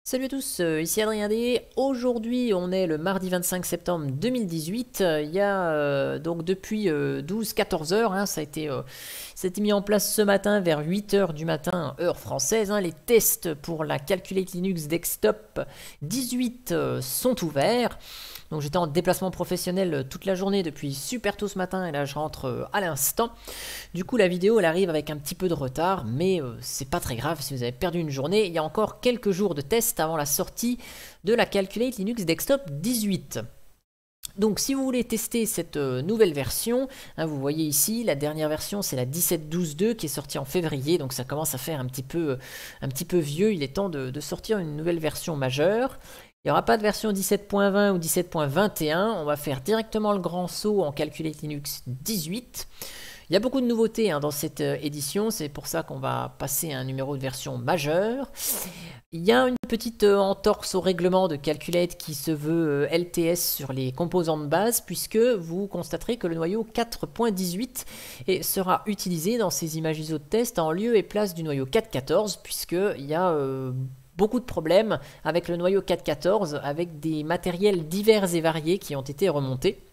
Salut à tous, ici Adrien D. Aujourd'hui, on est le mardi 25 septembre 2018. Il y a donc depuis 12-14 heures, hein, ça a été mis en place ce matin vers 8 heures du matin, heure française. Les tests pour la Calculate Linux Desktop 18 sont ouverts. Donc j'étais en déplacement professionnel toute la journée depuis super tôt ce matin et là je rentre à l'instant. Du coup la vidéo elle arrive avec un petit peu de retard, mais c'est pas très grave si vous avez perdu une journée. Il y a encore quelques jours de test avant la sortie de la Calculate Linux Desktop 18. Donc si vous voulez tester cette nouvelle version, vous voyez ici la dernière version c'est la 17.12.2 qui est sortie en février, donc ça commence à faire un petit peu vieux, il est temps de sortir une nouvelle version majeure. Il n'y aura pas de version 17.20 ou 17.21, on va faire directement le grand saut en Calculate Linux 18. Il y a beaucoup de nouveautés dans cette édition, c'est pour ça qu'on va passer à un numéro de version majeure. Il y a une petite entorse au règlement de Calculate qui se veut LTS sur les composants de base, puisque vous constaterez que le noyau 4.18 sera utilisé dans ces images ISO de test en lieu et place du noyau 4.14, puisqu'il y a beaucoup de problèmes avec le noyau 4.14, avec des matériels divers et variés qui ont été remontés.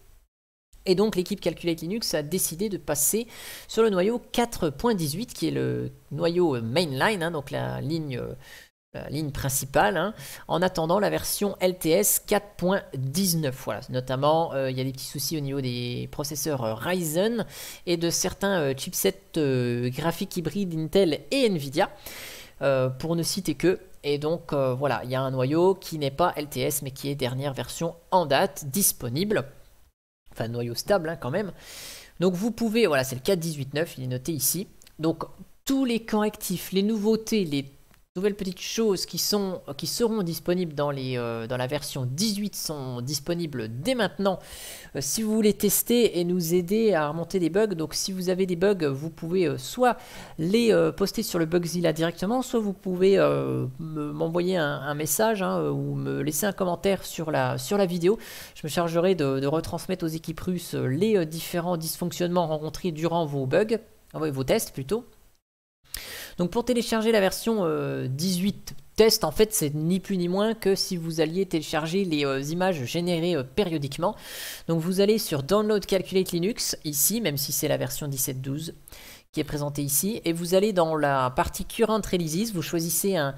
Et donc l'équipe Calculate Linux a décidé de passer sur le noyau 4.18 qui est le noyau mainline, donc la ligne principale, en attendant la version LTS 4.19. Voilà, notamment il y a des petits soucis au niveau des processeurs Ryzen et de certains chipsets graphiques hybrides Intel et Nvidia, pour ne citer que. Et donc voilà, il y a un noyau qui n'est pas LTS mais qui est dernière version en date disponible. Enfin, noyau stable quand même. Donc vous pouvez, voilà, c'est le 4.18.9, il est noté ici. Donc tous les correctifs, les nouveautés, les nouvelles petites choses qui seront disponibles dans la version 18 sont disponibles dès maintenant. Si vous voulez tester et nous aider à remonter des bugs, donc si vous avez des bugs, vous pouvez soit les poster sur le Bugzilla directement, soit vous pouvez m'envoyer un message ou me laisser un commentaire sur la vidéo. Je me chargerai de retransmettre aux équipes russes les différents dysfonctionnements rencontrés durant vos bugs, vos tests plutôt. Donc pour télécharger la version 18 test, en fait c'est ni plus ni moins que si vous alliez télécharger les images générées périodiquement. Donc vous allez sur Download Calculate Linux, ici, même si c'est la version 17.12 qui est présentée ici, et vous allez dans la partie Current Releases, vous choisissez un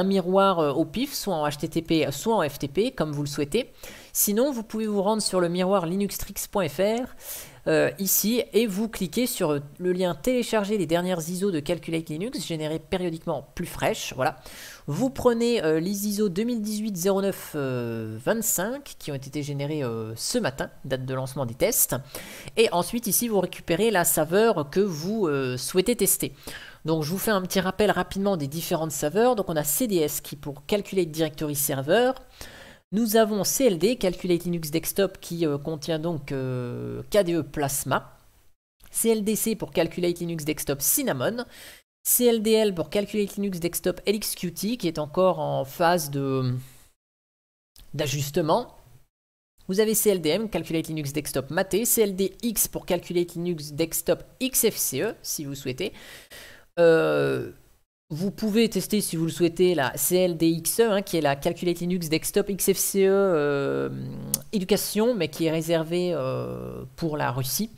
miroir au pif, soit en HTTP, soit en FTP, comme vous le souhaitez. Sinon, vous pouvez vous rendre sur le miroir linuxtricks.fr, ici, et vous cliquez sur le lien télécharger les dernières ISO de Calculate Linux générées périodiquement plus fraîches. Voilà. Vous prenez les ISO 2018-09-25 qui ont été générées ce matin, date de lancement des tests, et ensuite ici vous récupérez la saveur que vous souhaitez tester. Donc je vous fais un petit rappel rapidement des différentes saveurs. Donc on a CDS qui est pour Calculate Directory Server. Nous avons CLD, Calculate Linux Desktop, qui contient donc KDE Plasma. CLDC pour Calculate Linux Desktop Cinnamon. CLDL pour Calculate Linux Desktop LXQT, qui est encore en phase d'ajustement. Vous avez CLDM, Calculate Linux Desktop Mate. CLDX pour Calculate Linux Desktop XFCE, si vous souhaitez. Vous pouvez tester, si vous le souhaitez, la CLDXE, qui est la Calculate Linux Desktop XFCE Éducation, mais qui est réservée pour la Russie.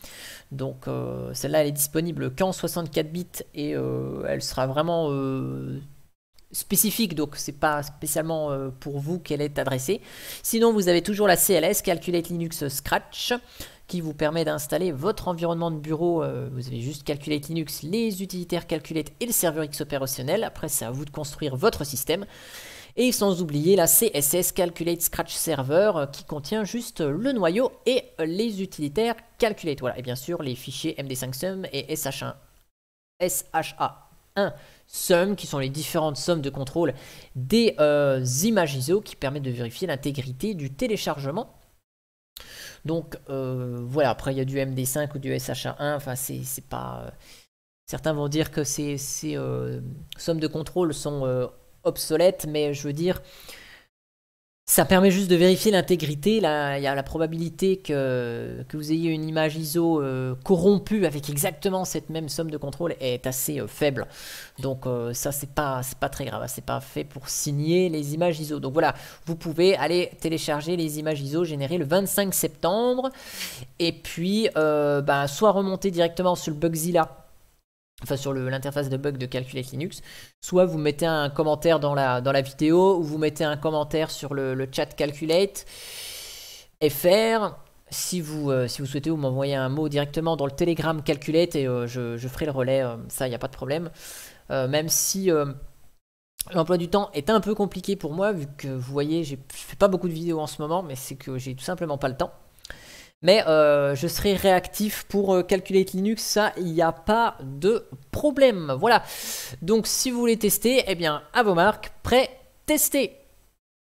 Donc celle-là, elle est disponible qu'en 64 bits et elle sera vraiment spécifique, donc c'est pas spécialement pour vous qu'elle est adressée. Sinon, vous avez toujours la CLS, Calculate Linux Scratch, qui vous permet d'installer votre environnement de bureau. Vous avez juste Calculate Linux, les utilitaires Calculate et le serveur X opérationnel. Après, c'est à vous de construire votre système. Et sans oublier la CSS Calculate Scratch Server qui contient juste le noyau et les utilitaires Calculate. Voilà. Et bien sûr, les fichiers MD5Sum et SHA1 Sum qui sont les différentes sommes de contrôle des images ISO qui permettent de vérifier l'intégrité du téléchargement. Donc voilà, après il y a du MD5 ou du SHA1, enfin c'est pas... certains vont dire que ces sommes de contrôle sont obsolètes, mais je veux dire, Ça permet juste de vérifier l'intégrité. Là, il y a la probabilité que vous ayez une image ISO corrompue avec exactement cette même somme de contrôle est assez faible. Donc ça, c'est pas très grave. C'est pas fait pour signer les images ISO. Donc voilà, vous pouvez aller télécharger les images ISO générées le 25 septembre. Et puis, soit remonter directement sur le Bugzilla, enfin sur l'interface de bug de Calculate Linux, soit vous mettez un commentaire dans la vidéo, ou vous mettez un commentaire sur le chat Calculate FR. Si vous souhaitez, vous m'envoyez un mot directement dans le Telegram Calculate et je ferai le relais, ça il n'y a pas de problème. Même si l'emploi du temps est un peu compliqué pour moi, vu que vous voyez, je fais pas beaucoup de vidéos en ce moment, mais c'est que j'ai tout simplement pas le temps. Mais je serai réactif pour Calculate Linux, ça, il n'y a pas de problème. Voilà, donc si vous voulez tester, eh bien, à vos marques, prêt, tester.